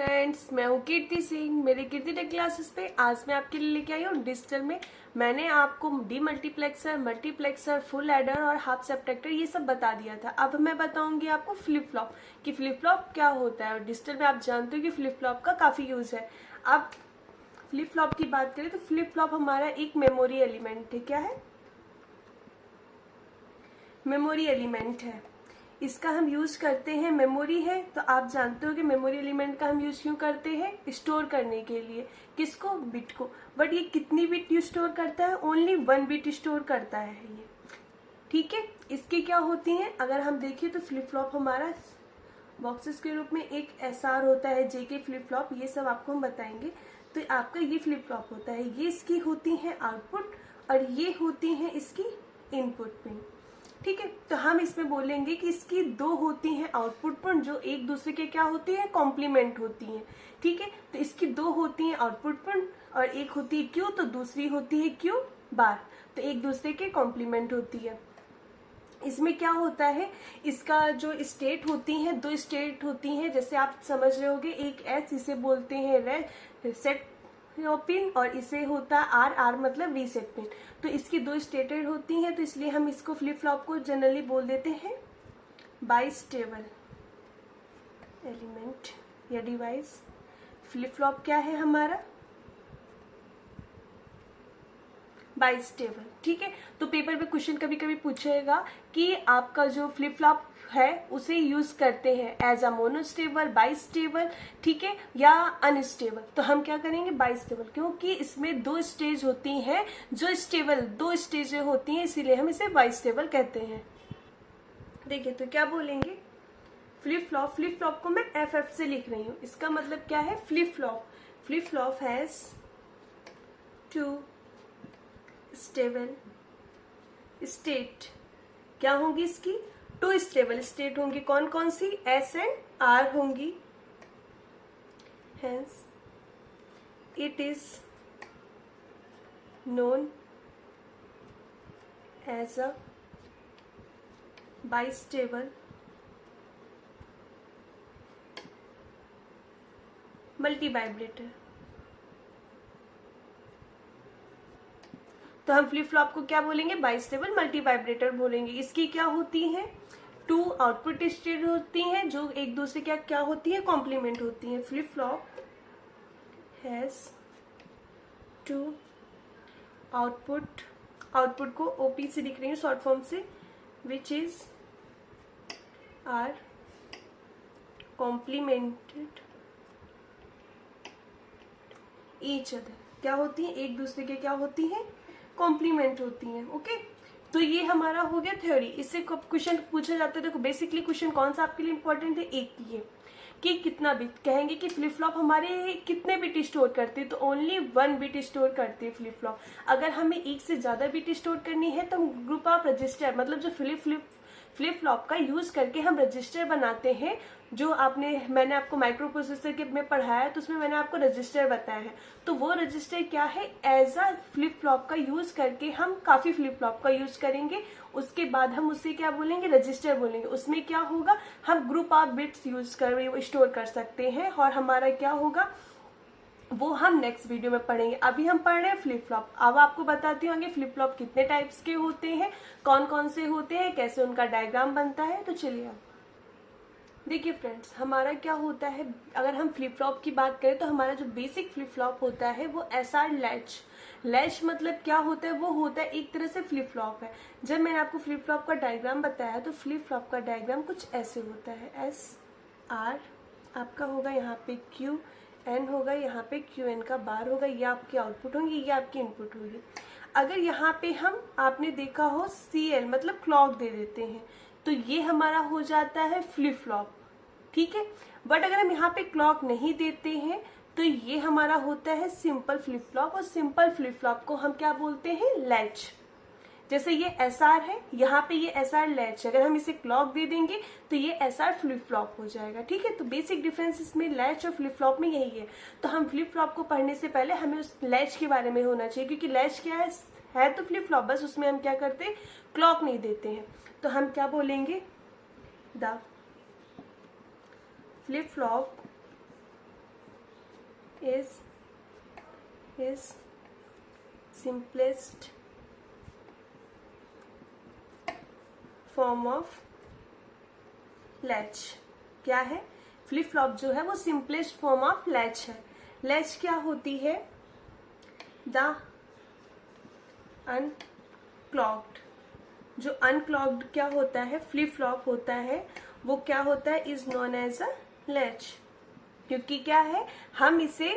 Friends, मैं हूँ कीर्ति सिंह। मेरे कीर्ति टेक क्लासेस पे आज मैं आपके लिए लेके आई हूँ डिजिटल में। मैंने आपको D multiplexer, multiplexer, full adder और हाफ सब्ट्रैक्टर ये सब बता दिया था। अब मैं बताऊंगी आपको फ्लिप फ्लॉप कि फ्लिप फ्लॉप क्या होता है। और डिजिटल में आप जानते हो कि फ्लिप फ्लॉप का काफ़ी यूज़ है। अब फ्लिप फ्लॉप की बात करें तो फ्लिप फ्लॉप हमारा एक मेमोरी एलिमेंट है। क्या है? मेमोरी एलिमेंट है। इसका हम यूज करते हैं, मेमोरी है तो आप जानते हो कि मेमोरी एलिमेंट का हम यूज क्यों करते हैं? स्टोर करने के लिए। किसको? बिट को। बट ये कितनी बिट स्टोर करता है? ओनली 1 बिट स्टोर करता है ये। ठीक है, इसकी क्या होती हैं? अगर हम देखें तो फ्लिप फ्लॉप हमारा बॉक्सेस के रूप में एक एसआर होता है, जेके फ्लिप फ्लॉप, ये सब आपको हम बताएंगे। तो आपका ये फ्लिप फ्लॉप होता है, ये इसकी होती है आउटपुट और ये होती है इसकी इनपुट पिन। ठीक है, तो हम इसमें बोलेंगे कि इसकी दो होती हैं आउटपुट पिन जो एक दूसरे के क्या होती है? कॉम्प्लीमेंट होती हैं। ठीक है, तो इसकी दो होती हैं आउटपुट पिन और एक होती है क्यू, तो दूसरी होती है क्यू बार, तो एक दूसरे के कॉम्प्लीमेंट होती है। इसमें क्या होता है? इसका जो स्टेट होती हैं, दो स्टेट होती हैं, जैसे आप समझ रहे होगे। एक एस, इसे बोलते हैं सेट पिन, और इसे होता है आर, आर मतलब रीसेट पिन। तो इसकी दो स्टेटेड होती हैं, तो इसलिए हम इसको फ्लिप फ्लॉप को जनरली बोल देते हैं बाइस्टेबल एलिमेंट या डिवाइस। फ्लिप फ्लॉप क्या है हमारा? बाइस्टेबल। ठीक है, तो पेपर पे क्वेश्चन कभी कभी पूछेगा कि आपका जो फ्लिप फ्लॉप है उसे यूज करते हैं एज अ मोनोस्टेबल, बाइस्टेबल, ठीक है, या अनस्टेबल। तो हम क्या करेंगे? बाइस्टेबल, क्योंकि इसमें दो स्टेज होती हैं, जो स्टेबल दो स्टेजें होती हैं, इसीलिए हम इसे बाइस्टेबल कहते हैं। देखिए, तो क्या बोलेंगे? फ्लिप फ्लॉप, फ्लिप फ्लॉप को मैं एफ से लिख रही हूँ। इसका मतलब क्या है? Flip flop, flip flop has two stable state. क्या होंगी इसकी? टू स्टेबल स्टेट होंगी। कौन कौन सी? एस एंड आर होंगी। Hence it is known as a bistable मल्टी वाइब्रेटर। तो हम फ्लिप फ्लॉप को क्या बोलेंगे? बाइस्टेबल मल्टी वाइब्रेटर बोलेंगे। इसकी क्या होती है? टू आउटपुट स्टेट होती हैं जो एक दूसरे क्या होती है? कॉम्प्लीमेंट होती हैं। Flip flop has two output, output को ओपी से लिख रही हूँ शॉर्ट फॉर्म से, which is are complemented each other. क्या होती है? एक दूसरे के क्या होती है? कॉम्प्लीमेंट होती हैं। ओके, तो ये हमारा हो गया थ्योरी। इससे क्वेश्चन पूछा जाता है। देखो, बेसिकली क्वेश्चन कौन सा आपके लिए इंपॉर्टेंट है? एक ये कि कितना बिट, कहेंगे कि फ्लिप फ्लॉप हमारे कितने बिट स्टोर करती है, तो ओनली 1 बिट स्टोर करती है फ्लिप फ्लॉप। अगर हमें एक से ज्यादा बिट स्टोर करनी है तो ग्रुप ऑफ रजिस्टर, मतलब जो फ्लिप फ्लॉप का यूज करके हम रजिस्टर बनाते हैं, जो मैंने आपको माइक्रो प्रोसेसर के में पढ़ाया, तो उसमें मैंने आपको रजिस्टर बताया है। तो वो रजिस्टर क्या है? एज अ फ्लिप फ्लॉप का यूज करके हम काफी फ्लिप फ्लॉप का यूज करेंगे। उसके बाद हम उससे क्या बोलेंगे? रजिस्टर बोलेंगे। उसमें क्या होगा? हम ग्रुप ऑफ बिट्स यूज कर स्टोर कर सकते हैं, और हमारा क्या होगा वो हम नेक्स्ट वीडियो में पढ़ेंगे। अभी हम पढ़ रहे हैं फ्लिप फ्लॉप। अब आपको बताती हूँ आगे फ्लिप फ्लॉप कितने टाइप्स के होते हैं, कौन कौन से होते हैं, कैसे उनका डायग्राम बनता है। तो चलिए अब देखिए फ्रेंड्स, हमारा क्या होता है, अगर हम फ्लिप फ्लॉप की बात करें तो हमारा जो बेसिक फ्लिप फ्लॉप होता है वो एसआर लैच। लैच मतलब क्या होता है? वो होता है एक तरह से फ्लिप फ्लॉप है। जब मैंने आपको फ्लिप फ्लॉप का डायग्राम बताया तो फ्लिप फ्लॉप का डायग्राम कुछ ऐसे होता है। एस आर आपका होगा, यहाँ पे क्यू एन होगा, यहाँ पे क्यू एन का बार होगा, ये आपकी आउटपुट होंगी, ये आपकी इनपुट होगी। अगर यहाँ पे हम, आपने देखा हो सी एल मतलब क्लॉक दे देते हैं, तो ये हमारा हो जाता है फ्लिप फ्लॉप। ठीक है, बट अगर हम यहाँ पे क्लॉक नहीं देते हैं तो ये हमारा होता है सिंपल फ्लिप फ्लॉप। और सिंपल फ्लिप फ्लॉप को हम क्या बोलते हैं? लैच। जैसे ये एसआर है, यहाँ पे ये एसआर लैच है, अगर हम इसे क्लॉक दे देंगे तो ये एसआर फ्लिप फ्लॉप हो जाएगा। ठीक है, तो बेसिक डिफरेंस इसमें लैच और फ्लिप फ्लॉप में यही है। तो हम फ्लिप फ्लॉप को पढ़ने से पहले हमें उस लैच के बारे में होना चाहिए, क्योंकि लैच क्या है तो फ्लिप फ्लॉप, बस उसमें हम क्या करते हैं? क्लॉक नहीं देते हैं। तो हम क्या बोलेंगे? The flip flop is simplest form of latch. क्या है? फ्लिप फ्लॉप जो है वो सिंपलेस्ट फॉर्म ऑफ लैच है। लैच क्या होती है? द अनक्लॉक्ड। जो अनक्लॉक्ड क्या होता है, फ्लिप फ्लॉप होता है, वो क्या होता है? Is known as a latch. क्योंकि क्या है, हम इसे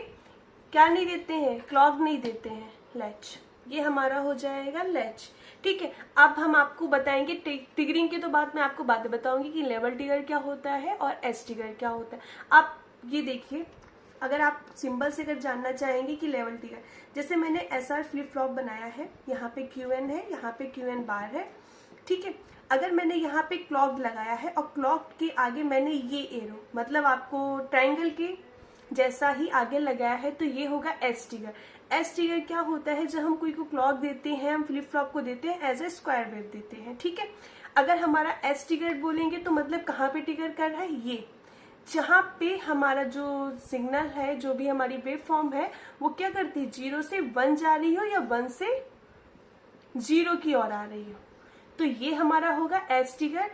क्या नहीं देते हैं, क्लॉक नहीं देते हैं, लैच। ये हमारा हो जाएगा लैच। ठीक है, अब हम आपको बताएंगे ट्रिगरिंग के तो बाद मैं आपको बातें बताऊंगी कि लेवल ट्रिगर क्या होता है और एज ट्रिगर क्या होता है। आप ये देखिए, अगर आप सिंबल से अगर जानना चाहेंगे कि लेवल ट्रिगर, जैसे मैंने SR फ्लिप फ्लॉप बनाया है, यहाँ पे QN है, यहाँ पे QN बार है। ठीक है, अगर मैंने यहाँ पे क्लॉक लगाया है और क्लॉक के आगे मैंने ये एरो, मतलब आपको ट्राइंगल के जैसा ही आगे लगाया है, तो ये होगा एज ट्रिगर। एज ट्रिगर क्या होता है? जब हम कोई को क्लॉक देते हैं, हम फ्लिप फ्लॉप को देते हैं एज ए स्क्वायर वेव देते हैं। ठीक है, अगर हमारा एज ट्रिगर बोलेंगे तो मतलब कहाँ पे ट्रिगर कर रहा है? ये जहाँ पे हमारा जो सिग्नल है, जो भी हमारी वेव फॉर्म है, वो क्या करती है? 0 से 1 जा रही हो या 1 से 0 की ओर आ रही हो, तो ये हमारा होगा एज ट्रिगर।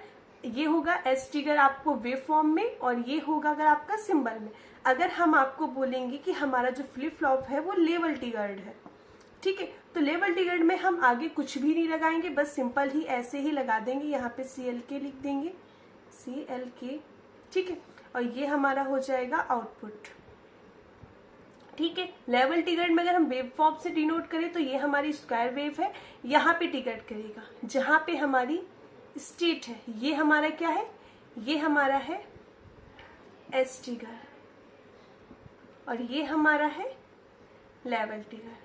ये होगा एज ट्रिगर आपको वेव फॉर्म में, और ये होगा अगर आपका सिंबल में। अगर हम आपको बोलेंगे कि हमारा जो फ्लिप फ्लॉप है वो लेवल ट्रिगर्ड है, ठीक है, तो लेवल ट्रिगर्ड में हम आगे कुछ भी नहीं लगाएंगे, बस सिंपल ही ऐसे ही लगा देंगे, यहाँ पे CLK लिख देंगे, CLK। ठीक है, और ये हमारा हो जाएगा आउटपुट। ठीक है, लेवल ट्रिगर्ड में अगर हम वेव फॉर्म से डिनोट करें तो ये हमारी स्क्वायर वेव है, यहाँ पे ट्रिगर करेगा जहां पे हमारी स्टेट है। ये हमारा क्या है? ये हमारा है एज ट्रिगर, और ये हमारा है लेवल ट्रिगर।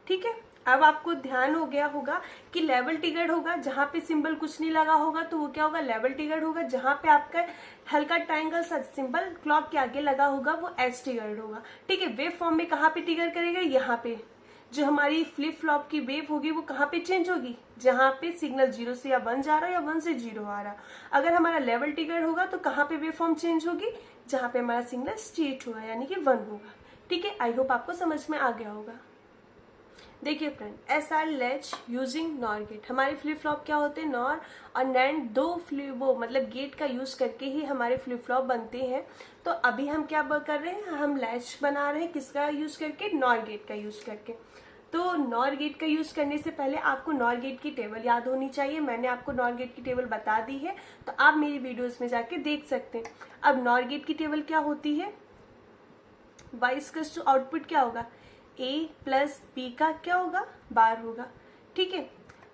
ठीक है, अब आपको ध्यान हो गया होगा कि लेवल ट्रिगर्ड होगा जहां पे सिंबल कुछ नहीं लगा होगा, तो वो क्या होगा? लेवल ट्रिगर्ड होगा। जहां पे आपका हल्का ट्रायंगल सा सिंबल क्लॉक के आगे लगा होगा वो एज ट्रिगर्ड होगा। ठीक है, वेव फॉर्म में कहाँ पे ट्रिगर करेगा? यहाँ पे। जो हमारी फ्लिप फ्लॉप की वेव होगी वो कहाँ पे चेंज होगी? जहां पे सिग्नल 0 से या 1 जा रहा है या 1 से 0 आ रहा। अगर हमारा लेवल ट्रिगर्ड होगा तो कहाँ पे वेव फॉर्म चेंज होगी? जहां पे हमारा सिग्नल स्ट्रेट होगा, यानी कि 1 होगा। ठीक है, आई होप आपको समझ में आ गया होगा। देखिए friend, SR latch using NOR gate. हमारे फ्लिप फ्लॉप क्या होते हैं? नॉर और नैंड, दो वो मतलब गेट का यूज करके ही हमारे फ्लिप फ्लॉप बनते हैं। तो अभी हम क्या कर रहे हैं? हम लैच बना रहे हैं, किसका यूज करके? नॉर गेट का यूज करके। तो नॉर गेट का यूज करने से पहले आपको नॉर गेट की टेबल याद होनी चाहिए। मैंने आपको नॉर गेट की टेबल बता दी है, तो आप मेरी वीडियोस में जाके देख सकते हैं। अब नॉर गेट की टेबल क्या होती है? y = आउटपुट क्या होगा? A + B का क्या होगा? बार होगा। ठीक है,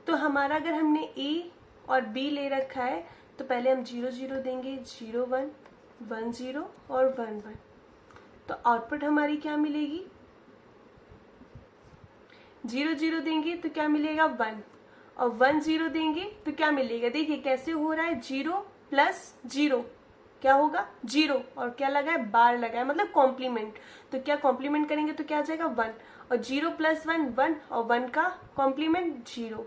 तो हमारा अगर हमने A और B ले रखा है तो पहले हम 0 0 देंगे, 0 1 1 0 और 1 1। तो आउटपुट हमारी क्या मिलेगी? 0 0 देंगे तो क्या मिलेगा? 1, और 1 0 देंगे तो क्या मिलेगा? देखिए कैसे हो रहा है, 0 + 0 क्या होगा? 0, और क्या लगा है? बार लगा है, मतलब कॉम्प्लीमेंट। तो क्या कॉम्प्लीमेंट करेंगे तो क्या आ जाएगा? 1, और 0 + 1 1, और 1 का कॉम्प्लीमेंट 0,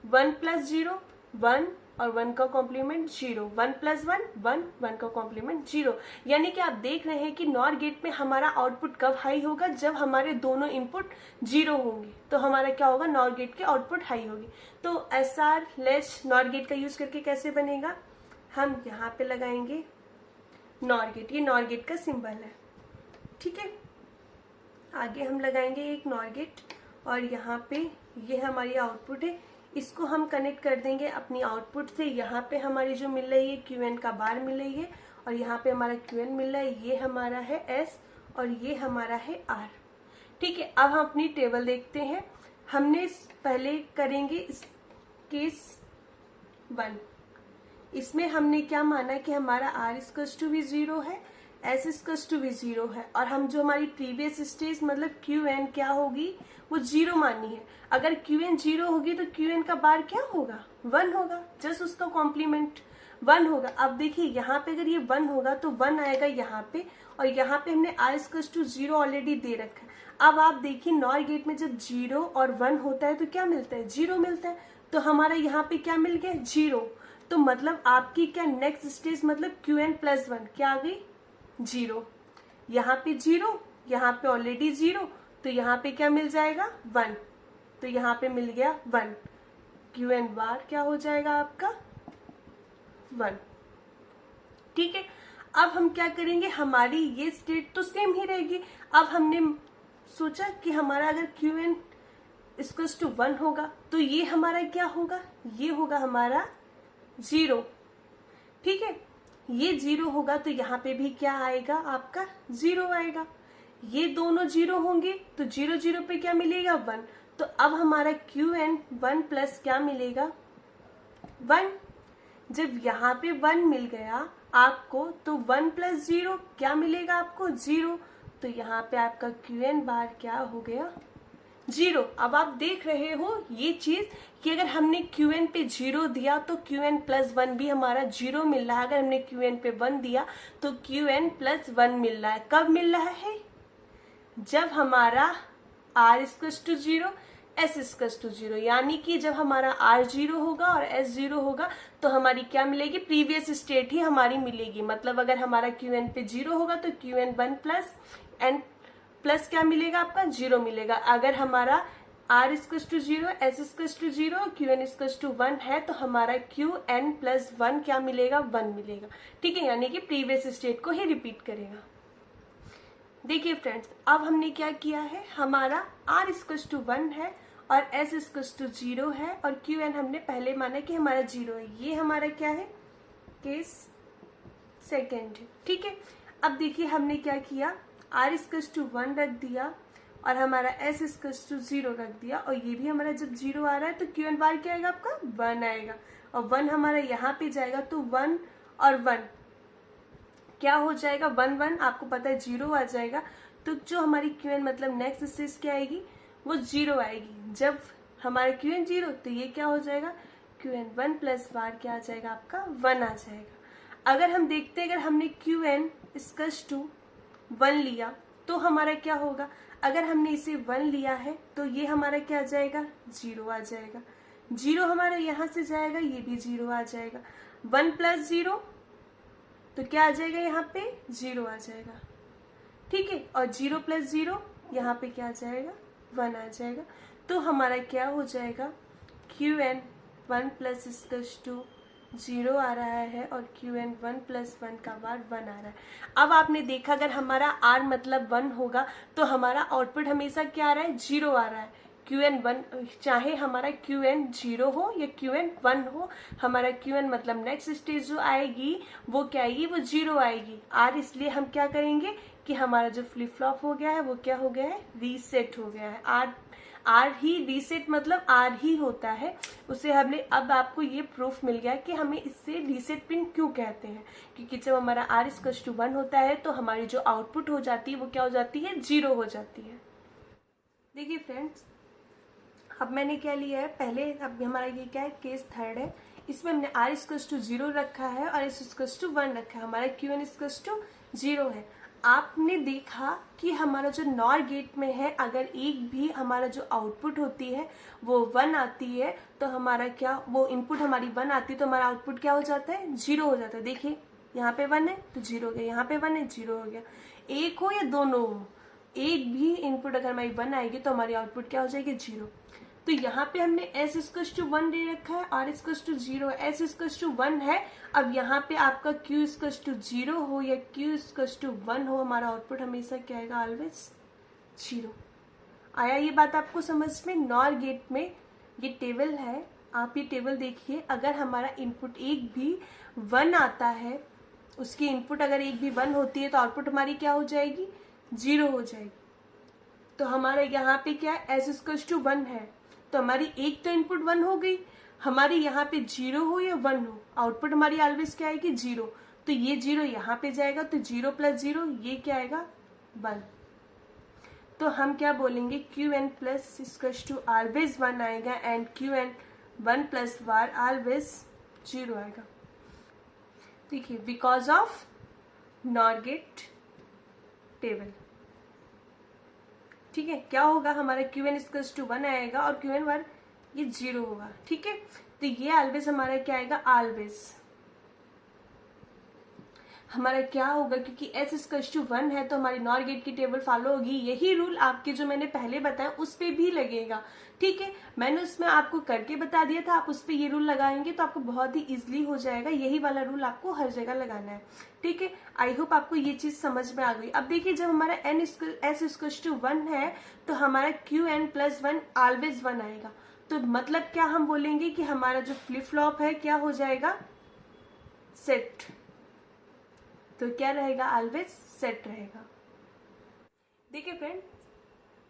1 + 0 1, और 1 का कॉम्प्लीमेंट 0, 1 + 1 1, 1 का कॉम्प्लीमेंट 0। यानी कि आप देख रहे हैं कि नॉर गेट में हमारा आउटपुट कब हाई होगा? जब हमारे दोनों इनपुट 0 होंगे, तो हमारा क्या होगा? नॉर गेट के आउटपुट हाई होगी। तो SR लैच नॉर गेट का यूज करके कैसे बनेगा? हम यहाँ पे लगाएंगे नॉर गेट, ये नॉर गेट का सिंबल है। ठीक है, आगे हम लगाएंगे एक नॉर गेट, और यहाँ पे ये हमारी आउटपुट है, इसको हम कनेक्ट कर देंगे अपनी आउटपुट से। यहाँ पे हमारी जो मिल रही है QN का बार मिल रही है, और यहाँ पे हमारा QN मिल रहा है, ये हमारा है S और ये हमारा है R। ठीक है, अब हम अपनी टेबल देखते हैं। हमने पहले करेंगे केस 1। इसमें हमने क्या माना कि हमारा R = भी 0 है, S = भी 0 है, और हम जो हमारी प्रीवियस स्टेज मतलब QN क्या होगी? वो 0 मानी है। अगर QN 0 होगी तो QN का बार क्या होगा? 1 होगा, जस्ट उसका कॉम्प्लीमेंट 1 होगा। अब देखिए यहाँ पे अगर ये 1 होगा तो 1 आएगा यहाँ पे, और यहाँ पे हमने R = 0 ऑलरेडी दे रखा है। अब आप देखिए नॉर गेट में जब 0 और 1 होता है तो क्या मिलता है? 0 मिलता है। तो हमारा यहाँ पे क्या मिल गया? 0। तो मतलब आपकी क्या नेक्स्ट स्टेज मतलब QN + 1 क्या आ गई? 0। यहाँ पे 0 यहाँ पे ऑलरेडी 0, तो यहाँ पे क्या मिल जाएगा 1, तो यहाँ पे मिल गया 1, क्यू एन बार क्या हो जाएगा आपका 1। ठीक है, अब हम क्या करेंगे, हमारी ये स्टेट तो सेम ही रहेगी। अब हमने सोचा कि हमारा अगर क्यू एन इक्वल्स टू 1 होगा तो ये हमारा क्या होगा, ये होगा हमारा 0। ठीक है, ये 0 होगा तो यहाँ पे भी क्या आएगा आपका 0 आएगा। ये दोनों 0 होंगे तो 0 0 पे क्या मिलेगा 1, तो अब हमारा क्यू एन 1 प्लस क्या मिलेगा 1। जब यहाँ पे 1 मिल गया आपको तो 1 प्लस 0 क्या मिलेगा आपको 0, तो यहाँ पे आपका क्यू एन बार क्या हो गया 0। अब आप देख रहे हो ये चीज कि अगर हमने क्यू एन पे 0 दिया तो क्यू एन प्लस 1 भी हमारा 0 मिल रहा है। अगर हमने क्यू एन पे 1 दिया तो क्यू एन प्लस 1 मिल रहा है। कब मिल रहा है, जब हमारा r equals to 0, s equals to 0, यानी कि जब हमारा r 0 होगा और s 0 होगा तो हमारी क्या मिलेगी, प्रीवियस स्टेट ही हमारी मिलेगी। मतलब अगर हमारा क्यू एन पे 0 होगा तो Q N 1 plus n plus क्या मिलेगा आपका 0 मिलेगा। अगर हमारा r equals to 0, s equals to 0, Q N equals to 1 है तो हमारा क्यू एन प्लस 1 क्या मिलेगा 1 मिलेगा। ठीक है, यानी कि प्रीवियस स्टेट को ही रिपीट करेगा। देखिए फ्रेंड्स, अब हमने क्या किया है, हमारा r इक्वल्स टू 1 है और s इक्वल्स टू 0 है और क्यू एन हमने पहले माना कि हमारा 0 है। ये हमारा क्या है, केस सेकेंड है। ठीक है, अब देखिए हमने क्या किया, r इक्वल्स टू 1 रख दिया और हमारा s इक्वल्स टू 0 रख दिया, और ये भी हमारा जब 0 आ रहा है तो क्यू एन बार क्या आएगा आपका 1 आएगा, और 1 हमारा यहाँ पे जाएगा तो 1 और 1 क्या हो जाएगा 1 1, आपको पता है 0 आ जाएगा। तो जो हमारी क्यू एन मतलब नेक्स्ट स्टेज क्या आएगी, वो 0 आएगी। जब हमारा क्यू एन 0 तो ये क्या हो जाएगा, क्यू एन 1 प्लस बार क्या आ जाएगा आपका 1 आ जाएगा। अगर हम देखते हैं, अगर हमने क्यू एन इक्वल्स टू 1 लिया तो हमारा क्या होगा, अगर हमने इसे 1 लिया है तो ये हमारा क्या आ जाएगा 0 आ जाएगा। 0 हमारा यहाँ से जाएगा, ये भी 0 आ जाएगा। 1 प्लस 0 तो क्या आ जाएगा, यहाँ पे 0 आ जाएगा। ठीक है, और 0 प्लस 0 यहाँ पे क्या आ जाएगा 1 आ जाएगा। तो हमारा क्या हो जाएगा, Q N 1 plus equals to 0 आ रहा है और क्यू एन 1 प्लस 1 का बार 1 आ रहा है। अब आपने देखा अगर हमारा r मतलब 1 होगा तो हमारा आउटपुट हमेशा क्या आ रहा है 0 आ रहा है। क्यू एन 1, चाहे हमारा क्यू एन 0 हो या क्यू एन 1 हो, हमारा क्यू एन मतलब नेक्स्ट स्टेज जो आएगी वो क्या आएगी, वो 0 आएगी। r इसलिए हम क्या करेंगे कि हमारा जो फ्लिप फ्लॉप हो गया है वो क्या हो गया है, रीसेट हो गया है। आर ही रीसेट मतलब आर ही होता है उसे हमने, अब आपको ये प्रूफ मिल गया कि हमें इससे रीसेट पिन क्यों कहते हैं, क्योंकि जब हमारा आर इक्वल्स टू 1 होता है तो हमारी जो आउटपुट हो जाती है वो क्या हो जाती है 0 हो जाती है। देखिए फ्रेंड्स, अब मैंने क्या लिया है, पहले अब हमारा ये क्या है, केस थर्ड है। इसमें हमने r इक्वल्स टू 0 रखा है और s इक्वल्स टू 1 रखा है। हमारा क्यू एन इक्वल्स टू 0 है। आपने देखा कि हमारा जो नॉर गेट में है, अगर एक भी हमारा जो आउटपुट होती है वो 1 आती है तो हमारा क्या, वो इनपुट हमारी 1 आती है तो हमारा आउटपुट क्या हो जाता है 0 हो जाता है। देखिए यहाँ पे 1 है तो 0 हो गया, यहाँ पे 1 है 0 हो गया। एक हो या दोनों हो, एक भी इनपुट अगर हमारी 1 आएगी तो हमारी आउटपुट क्या हो जाएगी 0। तो यहाँ पे हमने s इक्वल्स टू 1 दे रखा है, r equals to 0, s equals to 1 है। अब यहाँ पे आपका q इक्वल्स टू 0 हो या q इक्वल्स टू 1 हो, हमारा आउटपुट हमेशा क्या आएगा, ऑलवेज 0। आया ये बात आपको समझ में। नॉर गेट में ये टेबल है, आप ये टेबल देखिए। अगर हमारा इनपुट एक भी 1 आता है, उसकी इनपुट अगर एक भी 1 होती है तो आउटपुट हमारी क्या हो जाएगी 0 हो जाएगी। तो हमारा यहाँ पे क्या है, s इक्वल्स टू 1 है तो हमारी एक तो इनपुट 1 हो गई, हमारी यहाँ पे 0 हो या 1 हो, आउटपुट हमारी ऑलवेज क्या आएगी 0। तो ये 0 यहाँ पे जाएगा तो 0 प्लस 0 ये क्या आएगा 1। तो हम क्या बोलेंगे, Q N plus equals to always 1 आएगा and Q N 1 plus bar always 0 आएगा। देखिए, because of NOR gate table. ठीक है, क्या होगा, हमारा क्यू एन इक्वल्स टू 1 आएगा और क्यू एन 1 ये 0 होगा। ठीक है, तो ये ऑलवेज हमारा क्या आएगा, ऑलवेज। हमारा क्या होगा, क्योंकि s इक्वल्स टू 1 है तो हमारी नॉर गेट की टेबल फॉलो होगी। यही रूल आपके जो मैंने पहले बताया उस पे भी लगेगा, ठीक है। मैंने उसमें आपको करके बता दिया था, आप उस पे ये रूल लगाएंगे तो आपको बहुत ही इजीली हो जाएगा। यही वाला रूल आपको हर जगह लगाना है, ठीक है। आई होप आपको ये चीज समझ में आ गई। अब देखिए, जब हमारा s इक्वल्स टू 1 है तो हमारा qn प्लस 1 ऑलवेज 1 आएगा। तो मतलब क्या हम बोलेंगे कि हमारा जो फ्लिप फ्लॉप है क्या हो जाएगा, सेट। तो क्या रहेगा, ऑलवेज सेट रहेगा। देखिए फ्रेंड,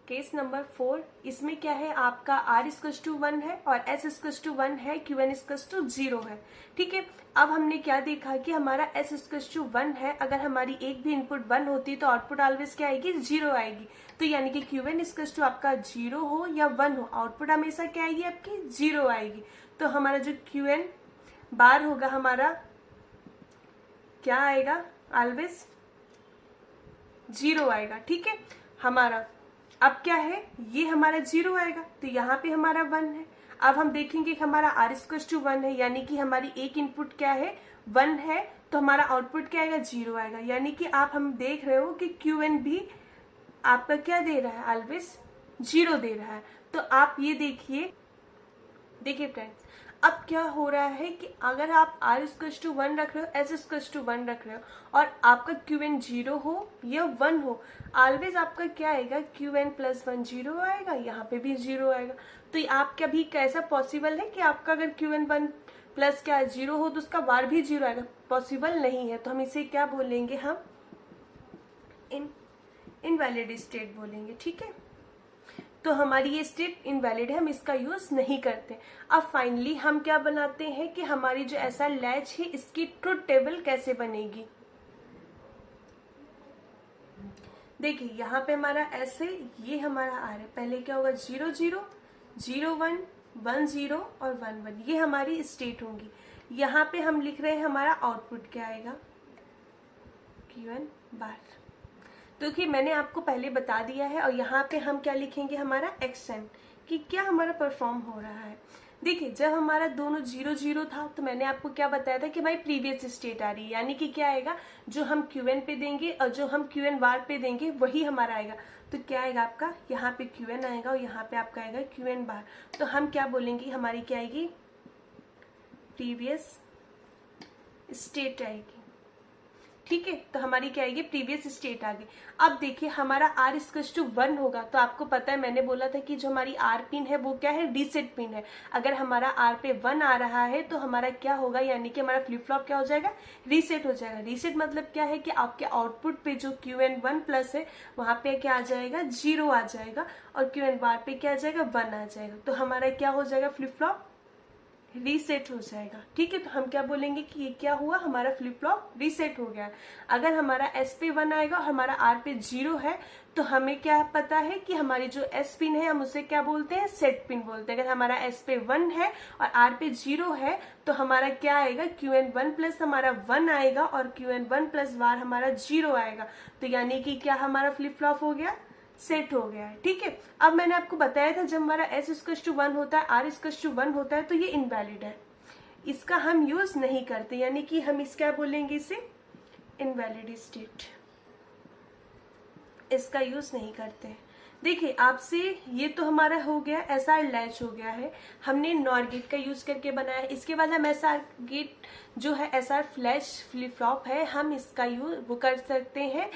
केस नंबर 4, इसमें क्या है, आपका r इक्वल्स टू 1 है और s इक्वल्स टू 1 है, qn इक्वल्स टू 0 है, ठीक है। अब हमने क्या देखा कि हमारा s इक्वल्स टू 1 है, अगर हमारी एक भी इनपुट 1 होती तो आउटपुट ऑलवेज क्या आएगी, 0 आएगी। तो यानी कि qn इक्वल्स टू आपका 0 हो या 1 हो, आउटपुट हमेशा क्या आएगी, आपकी 0 आएगी। तो हमारा जो qn बार होगा हमारा क्या आएगा, ऑलवेज 0 आएगा, ठीक है। हमारा अब क्या है, ये हमारा 0 आएगा तो यहाँ पे हमारा 1 है। अब हम देखेंगे कि हमारा r इक्वल्स टू 1 है, यानी कि हमारी एक इनपुट क्या है, 1 है, तो हमारा आउटपुट क्या आएगा, 0 आएगा। यानी कि आप हम देख रहे हो कि qn भी आपका क्या दे रहा है, ऑलवेज 0 दे रहा है। तो आप ये देखिए फ्रेंड्स, अब क्या हो रहा है कि अगर आप r इक्वल्स टू 1 रख रहे हो, s इक्वल्स टू 1 रख रहे हो और आपका qn 0 हो या 1 हो, ऑलवेज आपका क्या आएगा, qn प्लस 1 0 आएगा, यहाँ पे भी 0 आएगा। तो आप कभी कैसा पॉसिबल है कि आपका अगर qn 1 प्लस क्या 0 हो तो उसका बार भी 0 आएगा, पॉसिबल नहीं है। तो हम इसे क्या बोलेंगे, हम इनवैलिड स्टेट बोलेंगे, ठीक है। तो हमारी ये स्टेट इनवैलिड है, हम इसका यूज नहीं करते। अब फाइनली हम क्या बनाते हैं कि हमारी जो ऐसा लैच है इसकी ट्रुथ टेबल कैसे बनेगी। देखिए यहाँ पे हमारा ऐसे, ये हमारा आ रहा है, पहले क्या होगा, 0 0 0 1 1 0 और 1 1, ये हमारी स्टेट होंगी। यहाँ पे हम लिख रहे हैं हमारा आउटपुट क्या आएगा, qn बार। तो कि मैंने आपको पहले बता दिया है। और यहाँ पे हम क्या लिखेंगे, हमारा एक्शन, कि क्या हमारा परफॉर्म हो रहा है। देखिए जब हमारा दोनों 0 0 था तो मैंने आपको क्या बताया था कि भाई प्रीवियस स्टेट आ रही है, यानी कि क्या आएगा, जो हम qn पे देंगे और जो हम qn बार पे देंगे वही हमारा आएगा। तो क्या आएगा आपका, यहाँ पे qn आएगा और यहाँ पे आपका आएगा qn बार। तो हम क्या बोलेंगे, हमारी क्या आएगी, प्रीवियस स्टेट आएगी, ठीक है। तो हमारी क्या आएगी, प्रीवियस स्टेट आ गई। अब देखिए हमारा r इक्वल्स टू 1 होगा, तो आपको पता है मैंने बोला था कि जो हमारी r पिन है वो क्या है, रीसेट पिन है। अगर हमारा r पे 1 आ रहा है तो हमारा क्या होगा, यानी कि हमारा फ्लिप फ्लॉप क्या हो जाएगा, रीसेट हो जाएगा। रीसेट मतलब क्या है कि आपके आउटपुट पे जो qn 1 प्लस है वहां पे क्या आ जाएगा, 0 आ जाएगा, और qn बार पे क्या आ जाएगा, 1 आ जाएगा। तो हमारा क्या हो जाएगा, फ्लिप फ्लॉप रीसेट हो जाएगा, ठीक है। तो हम क्या बोलेंगे कि ये क्या हुआ, हमारा फ्लिप फ्लॉप रीसेट हो गया। अगर हमारा S पे 1 आएगा और हमारा R पे 0 है तो हमें क्या पता है कि हमारी जो S पिन है हम उसे क्या बोलते हैं, सेट पिन बोलते हैं। अगर हमारा S पे 1 है और R पे 0 है तो हमारा क्या आएगा, qn 1 प्लस हमारा 1 आएगा और qn 1 प्लस बार हमारा 0 आएगा। तो यानी कि क्या हमारा फ्लिप फ्लॉप हो गया, सेट हो गया है, ठीक है। अब मैंने आपको बताया था जब हमारा s इक्वल्स टू 1 होता है, r इक्वल्स टू 1 होता है तो ये इनवैलिड है, इसका हम यूज नहीं करते, यानी कि हम इस क्या बोलेंगे, इसे इनवैलिड स्टेट, इसका यूज नहीं करते। देखिए आपसे ये तो हमारा हो गया, SR लैच हो गया है, हमने नॉर गेट का यूज करके बनाया है। इसके बाद हम SR गेट जो है, SR फ्लैश फ्लिप फ्लॉप है, हम इसका यूज वो कर सकते हैं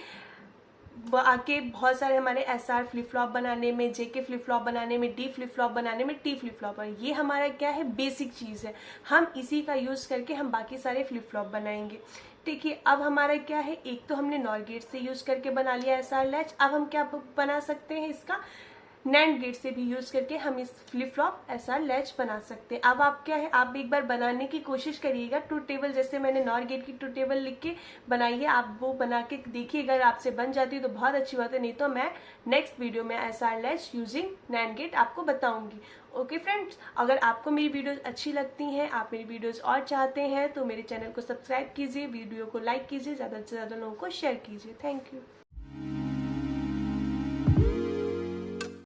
आके बहुत सारे हमारे SR फ्लिप फ्लॉप बनाने में, JK फ्लिप फ्लॉप बनाने में, D फ्लिप फ्लॉप बनाने में, T फ्लिप फ्लॉप। ये हमारा क्या है, बेसिक चीज है, हम इसी का यूज करके हम बाकी सारे फ्लिप फ्लॉप बनाएंगे, ठीक है। अब हमारा क्या है, एक तो हमने नॉर गेट से यूज करके बना लिया SR लैच, अब हम क्या बना सकते हैं, इसका नैंड गेट से भी यूज करके हम इस फ्लिप फ्लॉप SR लैच बना सकते हैं। अब आप क्या है, आप एक बार बनाने की कोशिश करिएगा, ट्रूथ टेबल जैसे मैंने नॉर गेट की ट्रूथ टेबल लिख के बनाई है, आप वो बना के देखिए, अगर आपसे बन जाती है तो बहुत अच्छी बात है, नहीं तो मैं नेक्स्ट वीडियो में SR latch using NAND gate आपको बताऊंगी। ओके फ्रेंड्स, अगर आपको मेरी वीडियोस अच्छी लगती हैं, आप मेरी वीडियोस और चाहते हैं तो मेरे चैनल को सब्सक्राइब कीजिए, वीडियो को लाइक कीजिए, ज़्यादा से ज़्यादा लोगों को शेयर कीजिए। Thank you.